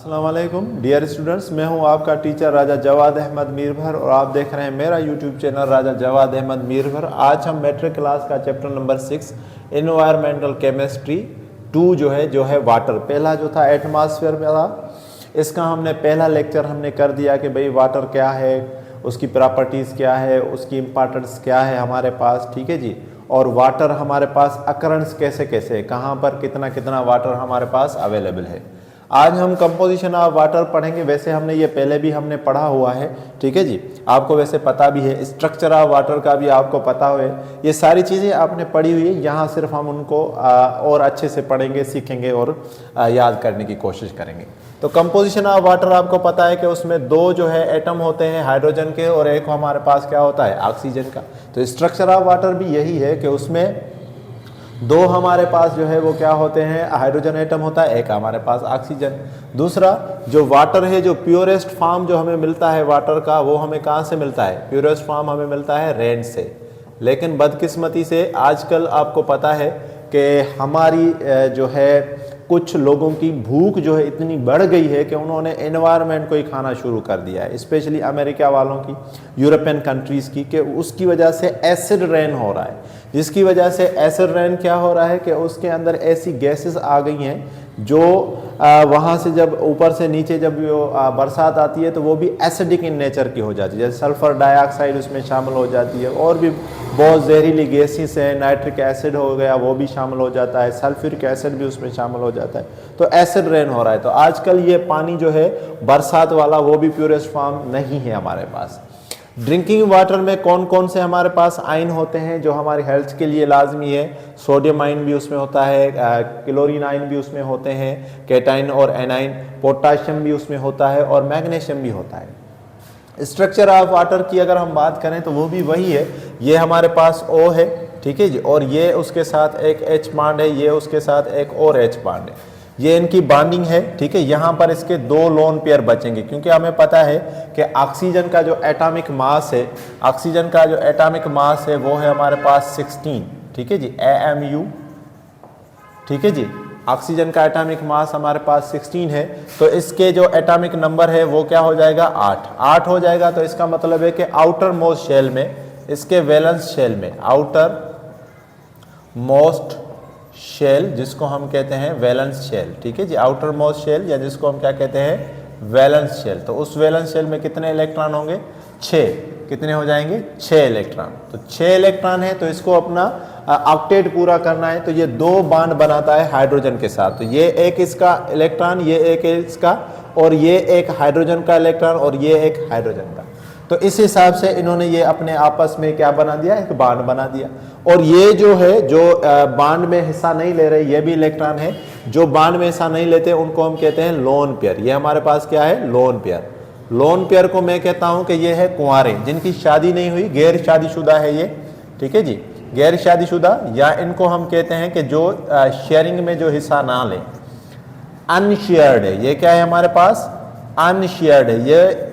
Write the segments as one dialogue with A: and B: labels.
A: अस्सलाम वालेकुम dear students, मैं हूं आपका टीचर राजा जवाद अहमद मीरभर और आप देख रहे हैं मेरा यूट्यूब चैनल राजा जवाद अहमद मीरभर। आज हम मैट्रिक क्लास का चैप्टर नंबर 6 एनवायरमेंटल केमिस्ट्री 2 जो है वाटर। पहला जो था एटमॉस्फेयर में था, इसका हमने पहला लेक्चर हमने कर दिया कि भाई वाटर क्या है, उसकी प्रॉपर्टीज़ क्या है, उसकी इम्पॉर्टेंस क्या है हमारे पास, ठीक है जी। और वाटर हमारे पास अकरेंस कैसे कैसे है, कहाँ पर कितना कितना वाटर हमारे पास अवेलेबल है। आज हम कंपोजिशन ऑफ वाटर पढ़ेंगे। वैसे हमने ये पहले भी हमने पढ़ा हुआ है, ठीक है जी, आपको वैसे पता भी है। स्ट्रक्चर ऑफ वाटर का भी आपको पता है, ये सारी चीज़ें आपने पढ़ी हुई है। यहाँ सिर्फ हम उनको और अच्छे से पढ़ेंगे, सीखेंगे और याद करने की कोशिश करेंगे। तो कंपोजिशन ऑफ वाटर आपको पता है कि उसमें दो जो है एटम होते हैं हाइड्रोजन के, और एक हमारे पास क्या होता है ऑक्सीजन का। तो स्ट्रक्चर ऑफ वाटर भी यही है कि उसमें दो हमारे पास जो है वो क्या होते हैं, हाइड्रोजन एटम होता है, एक हमारे पास ऑक्सीजन। दूसरा जो वाटर है, जो प्योरेस्ट फॉर्म जो हमें मिलता है वाटर का, वो हमें कहाँ से मिलता है? प्योरेस्ट फॉर्म हमें मिलता है रेन से। लेकिन बदकिस्मती से आजकल आपको पता है कि हमारी जो है कुछ लोगों की भूख जो है इतनी बढ़ गई है कि उन्होंने एनवायरनमेंट को ही खाना शुरू कर दिया है, स्पेशली अमेरिका वालों की, यूरोपियन कंट्रीज़ की, कि उसकी वजह से एसिड रेन हो रहा है। जिसकी वजह से एसिड रेन क्या हो रहा है कि उसके अंदर ऐसी गैसेस आ गई हैं जो वहाँ से जब ऊपर से नीचे जब बरसात आती है तो वो भी एसिडिक इन नेचर की हो जाती है। जैसे सल्फ़र डाइऑक्साइड उसमें शामिल हो जाती है, और भी बहुत जहरीली गैसेस हैं, नाइट्रिक एसिड हो गया वो भी शामिल हो जाता है, सल्फ्यूरिक एसिड भी उसमें शामिल हो जाता है। तो एसिड रेन हो रहा है। तो आजकल ये पानी जो है बरसात वाला वो भी प्योरेस्ट फॉर्म नहीं है हमारे पास। ड्रिंकिंग वाटर में कौन कौन से हमारे पास आयन होते हैं जो हमारी हेल्थ के लिए लाजमी है? सोडियम आयन भी उसमें होता है, क्लोरीन आयन भी उसमें होते हैं, कैटाइन और एनाइन, पोटाशियम भी उसमें होता है, और मैग्नीशियम भी होता है। स्ट्रक्चर ऑफ वाटर की अगर हम बात करें तो वो भी वही है। ये हमारे पास O है, ठीक है जी, और ये उसके साथ एक H बॉन्ड है, ये उसके साथ एक और H बॉन्ड है, ये इनकी बॉन्डिंग है, ठीक है। यहाँ पर इसके दो लोन पेयर बचेंगे, क्योंकि हमें पता है कि ऑक्सीजन का जो एटॉमिक मास है, ऑक्सीजन का जो एटॉमिक मास है वो है हमारे पास 16, ठीक है जी, AMU, ठीक है जी। ऑक्सीजन का एटॉमिक मास हमारे पास 16 है, तो इसके जो एटॉमिक नंबर है वो क्या हो जाएगा? 8 हो जाएगा। तो इसका मतलब है कि आउटर मोस्ट शेल में, इसके वैलेंस शेल में, आउटर मोस्ट शेल जिसको हम कहते हैं वैलेंस शेल, ठीक है जी, आउटर मोस्ट शेल या जिसको हम क्या कहते हैं वैलेंस शेल। तो उस वैलेंस शेल में कितने इलेक्ट्रॉन होंगे? 6। कितने हो जाएंगे? 6 इलेक्ट्रॉन। तो 6 इलेक्ट्रॉन है, तो इसको अपना ऑक्टेट पूरा करना है, तो ये दो बॉन्ड बनाता है हाइड्रोजन के साथ। तो ये एक इसका इलेक्ट्रॉन, ये एक इसका, और ये एक हाइड्रोजन का इलेक्ट्रॉन, और ये एक हाइड्रोजन का। तो इस हिसाब से इन्होंने ये अपने आपस में क्या बना दिया? एक बॉन्ड बना दिया। और ये जो है जो बॉन्ड में हिस्सा नहीं ले रहे, ये भी इलेक्ट्रॉन है। जो बॉन्ड में हिस्सा नहीं लेते उनको हम कहते हैं लोन पेयर। ये हमारे पास क्या है? Lone pair. लोन पेयर को मैं कहता हूं कि ये है कुंवारे, जिनकी शादी नहीं हुई, गैर शादीशुदा है ये, ठीक है जी, गैर शादीशुदा, या इनको हम कहते हैं कि जो शेयरिंग में जो हिस्सा ना लें, अनशेयर्ड है। ये क्या है हमारे पास? अनशेयर्ड है। ये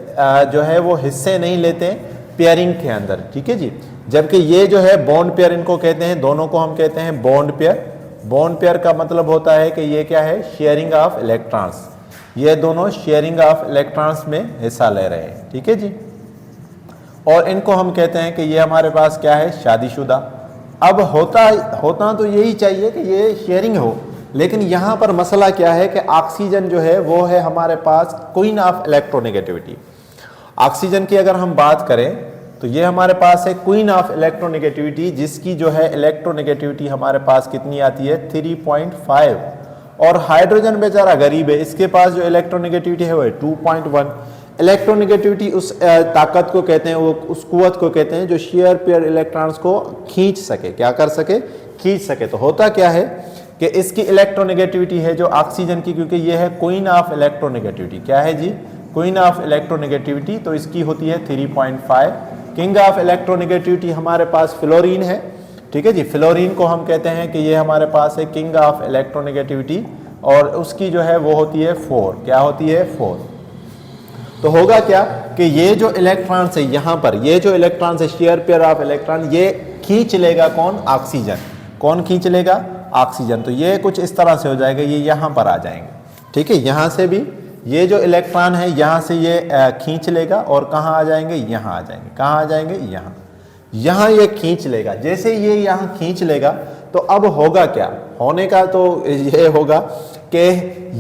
A: जो है वो हिस्से नहीं लेते पेयरिंग के अंदर, ठीक है जी। जबकि ये जो है बॉन्ड पेयर इनको कहते हैं, दोनों को हम कहते हैं बॉन्ड पेयर। बॉन्ड पेयर का मतलब होता है कि ये क्या है? Sharing of electrons. ये दोनों शेयरिंग ऑफ इलेक्ट्रॉन्स में हिस्सा ले रहे हैं, ठीक है जी। और इनको हम कहते हैं कि ये हमारे पास क्या है? शादीशुदा। अब होता तो यही चाहिए कि ये शेयरिंग हो, लेकिन यहाँ पर मसला क्या है कि ऑक्सीजन जो है वो है हमारे पास क्वीन ऑफ इलेक्ट्रोनेगेटिविटी। ऑक्सीजन की अगर हम बात करें तो ये हमारे पास है क्वीन ऑफ इलेक्ट्रोनेगेटिविटी, जिसकी जो है इलेक्ट्रोनेगेटिविटी हमारे पास कितनी आती है? 3.5। और हाइड्रोजन बेचारा गरीब है, इसके पास जो इलेक्ट्रोनेगेटिविटी है वो है 2.1। इलेक्ट्रोनेगेटिविटी उस ताकत को कहते हैं, वो उस कुव्वत को कहते हैं जो शेयर पेयर इलेक्ट्रॉन्स को खींच सके। क्या कर सके? खींच सके। तो होता क्या है कि इसकी इलेक्ट्रोनेगेटिविटी है जो ऑक्सीजन की, क्योंकि ये है क्वीन ऑफ इलेक्ट्रोनेगेटिविटी। क्या है जी? Queen of electronegativity. तो इसकी होती है 3.5। किंग ऑफ इलेक्ट्रोनेगेटिविटी हमारे पास फ्लोरीन है, ठीक है जी। फ्लोरीन को हम कहते हैं कि ये हमारे पास है किंग ऑफ इलेक्ट्रोनेगेटिविटी, और उसकी जो है वो होती है 4। क्या होती है? 4। तो होगा क्या कि ये जो इलेक्ट्रॉन्स है यहाँ पर, ये जो इलेक्ट्रॉन्स है शेयर पेयर ऑफ इलेक्ट्रॉन, ये खींच लेगा कौन? ऑक्सीजन। कौन खींच लेगा? ऑक्सीजन। तो ये कुछ इस तरह से हो जाएगा, ये यहाँ पर आ जाएंगे, ठीक है। यहाँ से भी ये जो इलेक्ट्रॉन है यहाँ से ये खींच लेगा और कहाँ आ जाएंगे, यहाँ आ जाएंगे। कहाँ आ जाएंगे, यहाँ। यहाँ ये खींच लेगा। जैसे ये यहाँ खींच लेगा तो अब होगा क्या, होने का तो ये होगा कि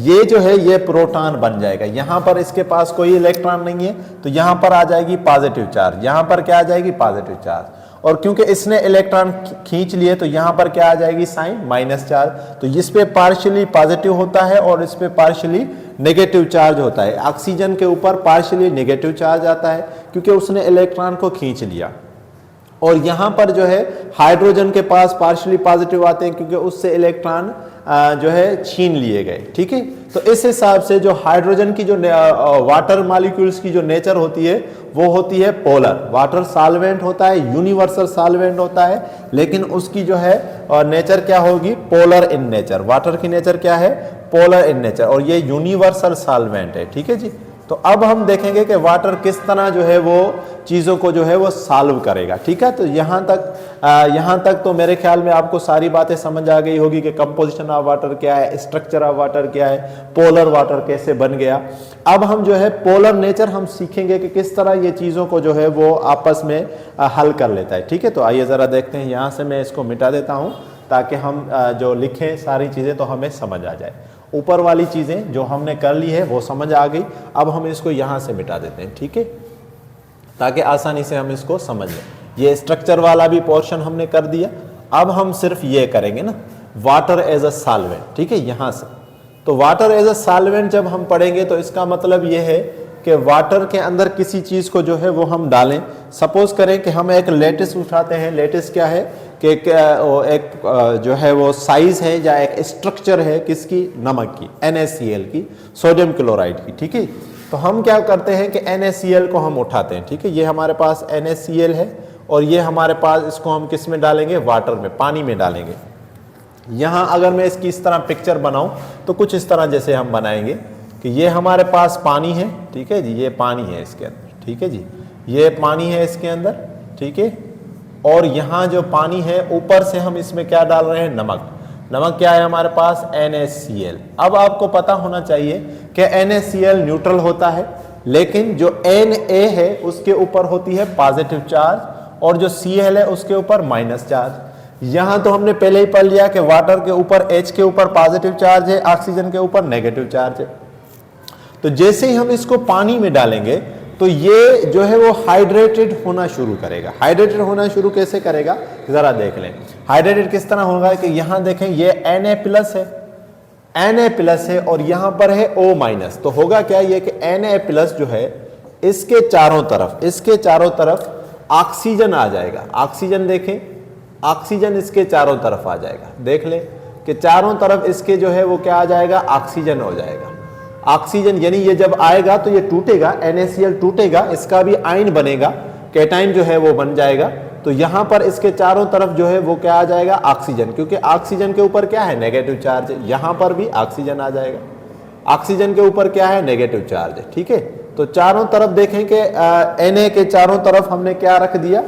A: ये जो है ये प्रोटॉन बन जाएगा। यहाँ पर इसके पास कोई इलेक्ट्रॉन नहीं है तो यहाँ पर आ जाएगी पॉजिटिव चार्ज, यहाँ पर क्या आ जाएगी, पॉजिटिव चार्ज। और क्योंकि इसने इलेक्ट्रॉन खींच लिए तो यहाँ पर क्या आ जाएगी, साइन माइनस चार्ज। तो इस पे पार्शियली पॉजिटिव होता है और इस पे पार्शियली नेगेटिव चार्ज होता है। ऑक्सीजन के ऊपर पार्शियली नेगेटिव चार्ज आता है क्योंकि उसने इलेक्ट्रॉन को खींच लिया। और यहाँ पर जो है हाइड्रोजन के पास पार्शियली पॉजिटिव आते हैं क्योंकि उससे इलेक्ट्रॉन जो है छीन लिए गए। ठीक है, तो इस हिसाब से जो हाइड्रोजन की जो वाटर मॉलिक्यूल्स की जो नेचर होती है वो होती है पोलर। वाटर सॉल्वेंट होता है, यूनिवर्सल सॉल्वेंट होता है, लेकिन उसकी जो है नेचर क्या होगी, पोलर इन नेचर। वाटर की नेचर क्या है, पोलर इन नेचर, और ये यूनिवर्सल सॉल्वेंट है। ठीक है जी। तो अब हम देखेंगे कि वाटर किस तरह जो है वो चीज़ों को जो है वो सॉल्व करेगा। ठीक है, तो यहाँ तक तो मेरे ख्याल में आपको सारी बातें समझ आ गई होगी कि कंपोजिशन ऑफ वाटर क्या है, स्ट्रक्चर ऑफ वाटर क्या है, पोलर वाटर कैसे बन गया। अब हम जो है पोलर नेचर हम सीखेंगे कि किस तरह ये चीज़ों को जो है वो आपस में हल कर लेता है। ठीक है, तो आइए ज़रा देखते हैं। यहाँ से मैं इसको मिटा देता हूँ ताकि हम जो लिखें सारी चीज़ें तो हमें समझ आ जाए। ऊपर वाली चीज़ें जो हमने कर ली है वो समझ आ गई। अब हम इसको यहाँ से मिटा देते हैं। ठीक है, ताकि आसानी से हम इसको समझ लें। ये स्ट्रक्चर वाला भी पोर्शन हमने कर दिया। अब हम सिर्फ ये करेंगे ना, वाटर एज अ सॉल्वेंट। ठीक है, यहाँ से तो वाटर एज अ सॉल्वेंट जब हम पढ़ेंगे तो इसका मतलब ये है कि वाटर के अंदर किसी चीज़ को जो है वो हम डालें। सपोज करें कि हम एक लेटिस उठाते हैं। लेटिस क्या है कि एक जो है वो साइज है या एक स्ट्रक्चर है किसकी, नमक की, NaCl की, सोडियम क्लोराइड की। ठीक है, तो हम क्या करते हैं कि NaCl को हम उठाते हैं। ठीक है, ये हमारे पास NaCl है और ये हमारे पास, इसको हम किस में डालेंगे, वाटर में, पानी में डालेंगे। यहाँ अगर मैं इसकी इस तरह पिक्चर बनाऊं तो कुछ इस तरह जैसे हम बनाएंगे कि ये हमारे पास पानी है। ठीक है जी, ये पानी है इसके अंदर। ठीक है जी, ये पानी है इसके अंदर। ठीक है, और यहाँ जो पानी है ऊपर से हम इसमें क्या डाल रहे हैं, नमक। नमक क्या है हमारे पास, NaCl। अब आपको पता होना चाहिए कि NaCl न्यूट्रल होता है, लेकिन जो Na है उसके ऊपर होती है पॉजिटिव चार्ज और जो Cl है उसके ऊपर माइनस चार्ज। यहाँ तो हमने पहले ही पढ़ लिया कि वाटर के ऊपर H के ऊपर पॉजिटिव चार्ज है, ऑक्सीजन के ऊपर नेगेटिव चार्ज है। तो जैसे ही हम इसको पानी में डालेंगे तो ये जो है वो हाइड्रेटेड होना शुरू करेगा। हाइड्रेटेड होना शुरू कैसे करेगा, जरा देख लें। हाइड्रेटेड किस तरह होगा कि यहाँ देखें ये Na प्लस है, Na प्लस है और यहाँ पर है O माइनस। तो होगा क्या ये कि Na प्लस जो है इसके चारों तरफ ऑक्सीजन आ जाएगा। ऑक्सीजन देखें, ऑक्सीजन इसके चारों तरफ आ जाएगा। देख लें कि चारों तरफ इसके जो है वो क्या आ जाएगा, ऑक्सीजन हो जाएगा। ऑक्सीजन यानी ये जब आएगा तो ये टूटेगा, NaCl टूटेगा, इसका भी आयन बनेगा, कैटाइन जो है वो बन जाएगा। तो यहाँ पर इसके चारों तरफ जो है वो क्या आ जाएगा, ऑक्सीजन, क्योंकि ऑक्सीजन के ऊपर क्या है, नेगेटिव चार्ज है। यहाँ पर भी ऑक्सीजन आ जाएगा, ऑक्सीजन के ऊपर क्या है, नेगेटिव चार्ज है। ठीक है, तो चारों तरफ देखें कि Na के चारों तरफ हमने क्या रख दिया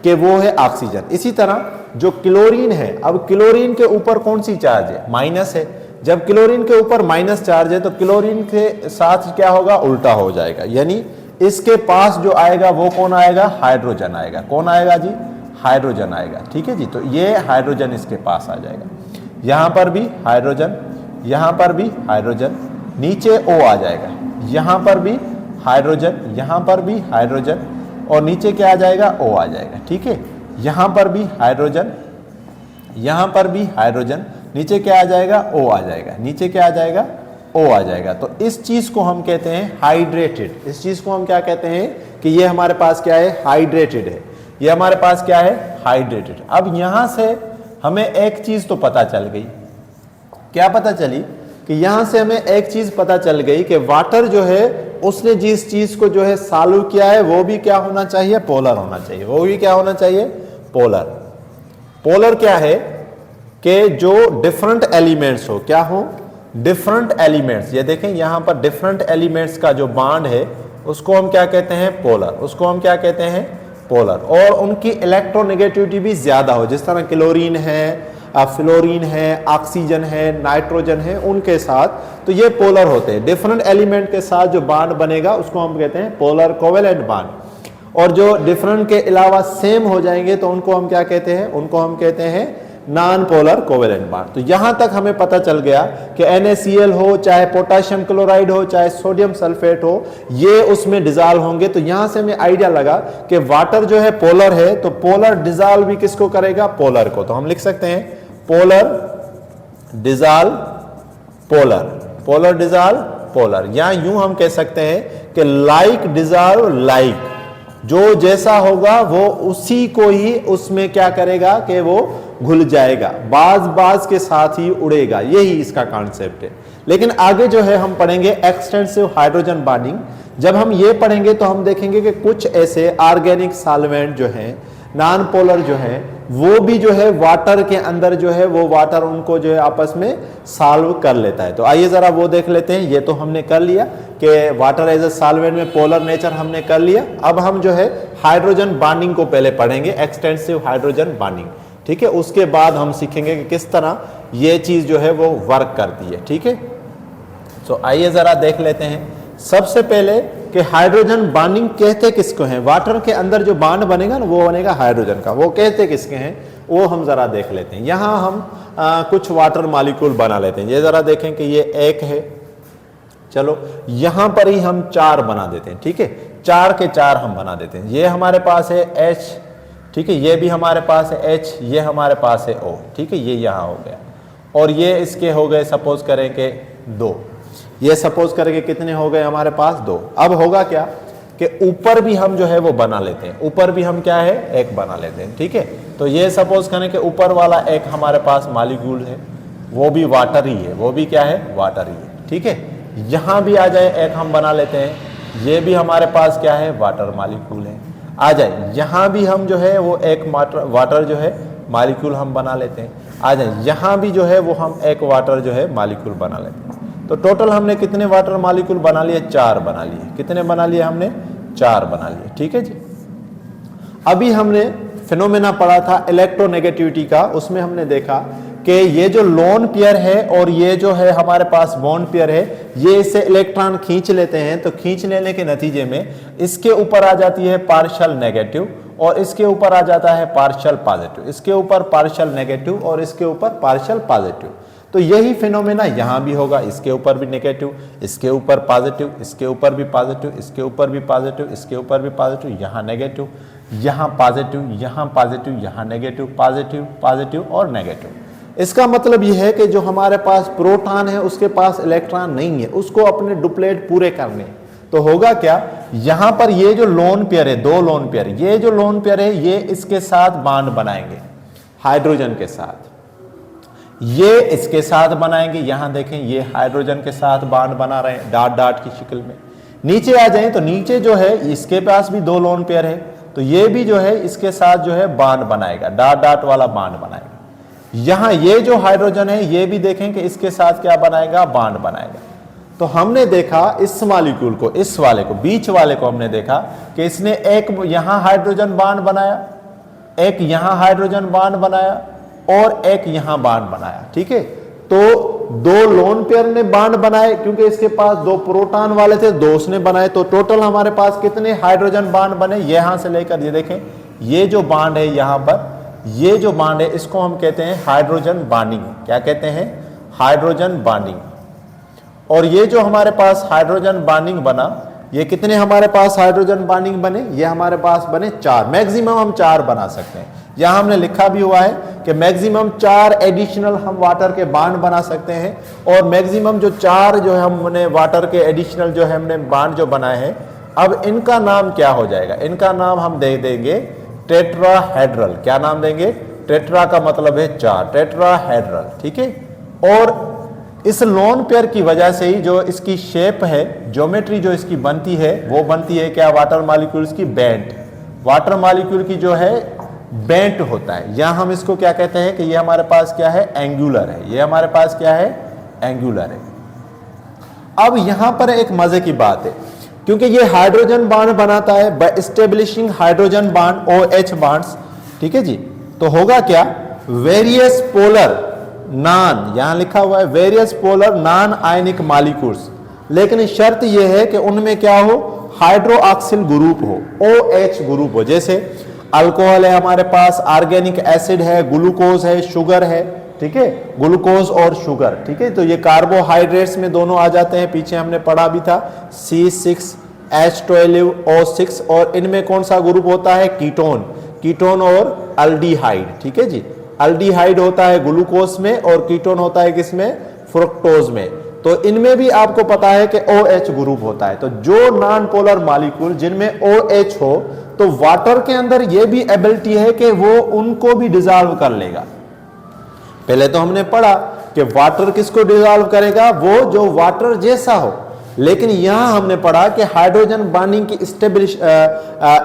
A: कि वो है ऑक्सीजन। इसी तरह जो क्लोरीन है, अब क्लोरीन के ऊपर कौन सी चार्ज है, माइनस है। जब क्लोरीन के ऊपर माइनस चार्ज है तो क्लोरीन के साथ क्या होगा, उल्टा हो जाएगा, यानी इसके पास जो आएगा वो कौन आएगा, हाइड्रोजन आएगा। कौन आएगा जी, हाइड्रोजन आएगा। ठीक है जी, तो ये हाइड्रोजन इसके पास आ जाएगा। यहाँ पर भी हाइड्रोजन, यहाँ पर भी हाइड्रोजन, नीचे O आ जाएगा। यहाँ पर भी हाइड्रोजन, यहाँ पर भी हाइड्रोजन और नीचे क्या आ जाएगा, O आ जाएगा। ठीक है, यहाँ पर भी हाइड्रोजन, यहाँ पर भी हाइड्रोजन, नीचे क्या आ जाएगा, O आ जाएगा। नीचे क्या आ जाएगा, O आ जाएगा। तो इस चीज को हम कहते हैं हाइड्रेटेड। इस चीज को हम क्या कहते हैं कि ये हमारे पास क्या है, हाइड्रेटेड है। ये हमारे पास क्या है, हाइड्रेटेड। अब यहां से हमें एक चीज तो पता चल गई। क्या पता चली कि यहां से हमें एक चीज पता चल गई कि वाटर जो है उसने जिस चीज को जो है सॉल्व किया है वो भी क्या होना चाहिए, पोलर होना चाहिए। वो भी क्या होना चाहिए, पोलर। पोलर क्या है कि जो डिफरेंट एलिमेंट्स हो, क्या हो, डिफरेंट एलिमेंट्स। ये देखें यहाँ पर डिफरेंट एलिमेंट्स का जो बॉन्ड है उसको हम क्या कहते हैं, पोलर। उसको हम क्या कहते हैं, पोलर। और उनकी इलेक्ट्रोनेगेटिविटी भी ज्यादा हो, जिस तरह क्लोरीन है, फ्लोरीन है, ऑक्सीजन है, नाइट्रोजन है, उनके साथ, तो ये पोलर होते हैं। डिफरेंट एलिमेंट के साथ जो बॉन्ड बनेगा उसको हम कहते हैं पोलर कोवेलेंट बॉन्ड। और जो डिफरेंट के अलावा सेम हो जाएंगे तो उनको हम क्या कहते हैं, उनको हम कहते हैं नॉन पोलर कोवेलेंट बॉन्ड। तो यहां तक हमें पता चल गया कि NaCl हो, चाहे पोटेशियम क्लोराइड हो, चाहे सोडियम सल्फेट हो, ये उसमें डिजॉल्व होंगे। तो यहां से हमें आइडिया लगा कि वाटर जो है पोलर है, तो पोलर डिजॉल्व भी किसको करेगा, पोलर को। तो हम लिख सकते हैं polar dissolve polar, polar dissolve polar, या यूं हम कह सकते हैं कि लाइक डिजॉल्व लाइक, जो जैसा होगा वो उसी को ही उसमें क्या करेगा कि वो घुल जाएगा, बाज के साथ ही उड़ेगा। यही इसका कॉन्सेप्ट है। लेकिन आगे जो है हम पढ़ेंगे एक्सटेंसिव हाइड्रोजन बॉन्डिंग। जब हम ये पढ़ेंगे तो हम देखेंगे कि कुछ ऐसे ऑर्गेनिक सॉल्वेंट जो हैं, नॉन पोलर जो हैं, वो भी जो है वाटर के अंदर जो है वो वाटर उनको जो है आपस में सॉल्व कर लेता है। तो आइए जरा वो देख लेते हैं। ये तो हमने कर लिया कि वाटर एज ए सॉल्वेंट में पोलर नेचर हमने कर लिया। अब हम जो है हाइड्रोजन बॉन्डिंग को पहले पढ़ेंगे, एक्सटेंसिव हाइड्रोजन बॉन्डिंग, ठीक है। उसके बाद हम सीखेंगे कि किस तरह ये चीज जो है वो वर्क करती है, ठीक है। तो आइए जरा देख लेते हैं सबसे पहले कि हाइड्रोजन बॉन्डिंग कहते किसको हैं। वाटर के अंदर जो बॉन्ड बनेगा ना वो बनेगा हाइड्रोजन का, वो कहते किसके हैं वो हम जरा देख लेते हैं। यहां हम कुछ वाटर मॉलिक्यूल बना लेते हैं। ये जरा देखें कि ये एक है, चलो यहां पर ही हम 4 बना देते हैं, ठीक है। 4 के 4 हम बना देते हैं। ये हमारे पास है H, ठीक है, ये भी हमारे पास है H, ये हमारे पास है O, ठीक है, ये यहां हो गया। और ये इसके हो गए, सपोज करें कि 2, ये सपोज करें कि कितने हो गए हमारे पास 2। अब होगा क्या कि ऊपर भी हम जो है वो बना लेते हैं, ऊपर भी हम क्या है एक बना लेते हैं, ठीक है। तो ये सपोज करें कि ऊपर वाला एक हमारे पास मॉलिक्यूल है, वो भी वाटर ही है, वो भी क्या है वाटर ही है, ठीक है। यहां भी आ जाए एक हम बना लेते हैं, ये भी हमारे पास क्या है वाटर मॉलिक्यूल है। आ जाए यहां भी हम जो है वो एक वाटर जो है मॉलिक्यूल हम बना लेते हैं। आ जाए यहां भी जो है वो हम एक वाटर जो है मॉलिक्यूल बना लेते हैं। तो टोटल हमने कितने वाटर मॉलिक्यूल बना लिए, 4 बना लिए। कितने बना लिए हमने, 4 बना लिए, ठीक है जी। अभी हमने फिनोमेना पढ़ा था इलेक्ट्रोनेगेटिविटी का, उसमें हमने देखा कि ये जो लोन पेयर है और ये जो है हमारे पास बॉन्ड पेयर है, ये इससे इलेक्ट्रॉन खींच लेते हैं। तो खींच लेने के नतीजे में इसके ऊपर आ जाती है पार्शियल नेगेटिव और इसके ऊपर आ जाता है पार्शियल पॉजिटिव, इसके ऊपर पार्शियल नेगेटिव और इसके ऊपर पार्शियल पॉजिटिव। तो यही फिनोमेना यहां भी होगा, इसके ऊपर भी नेगेटिव, इसके ऊपर पॉजिटिव, इसके ऊपर भी पॉजिटिव, इसके ऊपर भी पॉजिटिव, इसके ऊपर भी पॉजिटिव, यहां नेगेटिव, यहां पॉजिटिव, यहां पॉजिटिव, यहां नेगेटिव, पॉजिटिव, पॉजिटिव और नेगेटिव। इसका मतलब यह है कि जो हमारे पास प्रोटॉन है उसके पास इलेक्ट्रॉन नहीं है, उसको अपने डुप्लेट पूरे करने। तो होगा क्या, यहां पर ये जो लोन पेयर है, 2 लोन पेयर, ये जो लोन पेयर है ये इसके साथ बॉन्ड बनाएंगे हाइड्रोजन के साथ, ये इसके साथ बनाएंगे। यहां देखें ये हाइड्रोजन के साथ बॉन्ड बना रहे हैं डॉट डॉट की शक्ल में। नीचे आ जाएं तो नीचे जो है इसके पास भी 2 लोन पेयर है, तो ये भी जो है इसके साथ जो है बॉन्ड बनाएगा, डॉट डॉट वाला बॉन्ड बनाएगा। यहां ये जो हाइड्रोजन है ये भी देखें कि इसके साथ क्या बनाएगा, बॉन्ड बनाएगा। तो हमने देखा इस मॉलिक्यूल को, इस वाले को, बीच वाले को हमने देखा कि इसने एक यहां हाइड्रोजन बॉन्ड बनाया, एक यहां हाइड्रोजन बॉन्ड बनाया और एक यहां बॉन्ड बनाया, ठीक है। तो 2 लोन पेयर ने बॉन्ड बनाए क्योंकि इसके पास 2 प्रोटॉन वाले थे, 2 उसने बनाए। तो टोटल हमारे पास कितने हाइड्रोजन बॉन्ड बने, यहां से लेकर ये देखें, ये जो बॉन्ड है यहां पर, ये जो बॉन्ड है इसको हम कहते हैं हाइड्रोजन बॉन्डिंग। क्या कहते हैं, हाइड्रोजन बॉन्डिंग। और ये जो हमारे पास हाइड्रोजन बॉन्डिंग बना, ये कितने हमारे पास हाइड्रोजन बॉन्डिंग बने, ये हमारे पास बने 4। मैक्सिमम हम 4 बना सकते हैं। यहां हमने लिखा भी हुआ है कि मैक्सिमम 4 एडिशनल हम वाटर के बॉन्ड बना सकते हैं। और मैक्सिमम जो 4 जो है हमने वाटर के एडिशनल जो है हमने बॉन्ड जो बनाए हैं, अब इनका नाम क्या हो जाएगा, इनका नाम हम दे देंगे टेट्राहेड्रल। क्या नाम देंगे, टेट्रा का मतलब है 4, टेट्राहेड्रल, ठीक है। और इस लोन पेयर की वजह से ही जो इसकी शेप है, ज्योमेट्री जो इसकी बनती है, वो बनती है क्या, वाटर मॉलिक्यूल्स की बेंट। वाटर मॉलिक्यूल की जो है बेंट होता है, या हम इसको क्या कहते हैं कि ये हमारे पास क्या है, एंगुलर है। ये हमारे पास क्या है, एंगुलर है। अब यहां पर एक मजे की बात है, क्योंकि ये हाइड्रोजन बॉन्ड बनाता है by establishing hydrogen bond OH bonds, ठीक है जी। तो होगा क्या वेरियस पोलर नॉन, यहां लिखा हुआ है various polar non ionic molecules, लेकिन शर्त यह है कि उनमें क्या हो, हाइड्रोक्सिल ग्रुप हो, OH ग्रुप हो। जैसे अल्कोहल है हमारे पास, ऑर्गेनिक एसिड है, ग्लूकोज है, शुगर है, ठीक है, ग्लूकोज और शुगर, ठीक है। तो ये कार्बोहाइड्रेट्स में दोनों आ जाते हैं, पीछे हमने पढ़ा भी था, C6H12O6। और इनमें कौन सा ग्रुप होता है, कीटोन, कीटोन और अल्डिहाइड, ठीक है जी। अल्डिहाइड होता है ग्लूकोज में और कीटोन होता है किसमें, फ्रुक्टोज में। तो इनमें भी आपको पता है कि OH ग्रुप होता है। तो जो नॉन पोलर मॉलिक्यूल जिनमें OH हो, तो वाटर के अंदर यह भी एबिलिटी है कि वो उनको भी डिसॉल्व कर लेगा। पहले तो हमने पढ़ा कि वाटर किसको डिसॉल्व करेगा, वो जो वाटर जैसा हो, लेकिन यहां हमने पढ़ा कि हाइड्रोजन बॉन्डिंग की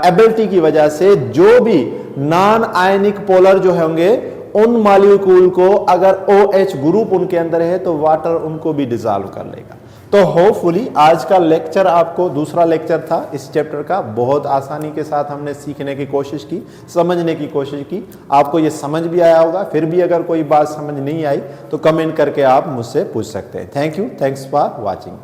A: एबिलिटी की वजह से जो भी नॉन आयनिक पोलर जो होंगे, उन मॉलिक्यूल को अगर OH ग्रुप उनके अंदर है तो वाटर उनको भी डिसॉल्व कर लेगा। तो होपफुली आज का लेक्चर आपको, दूसरा लेक्चर था इस चैप्टर का, बहुत आसानी के साथ हमने सीखने की कोशिश की, समझने की कोशिश की। आपको ये समझ भी आया होगा। फिर भी अगर कोई बात समझ नहीं आई तो कमेंट करके आप मुझसे पूछ सकते हैं। Thank you, thanks for watching.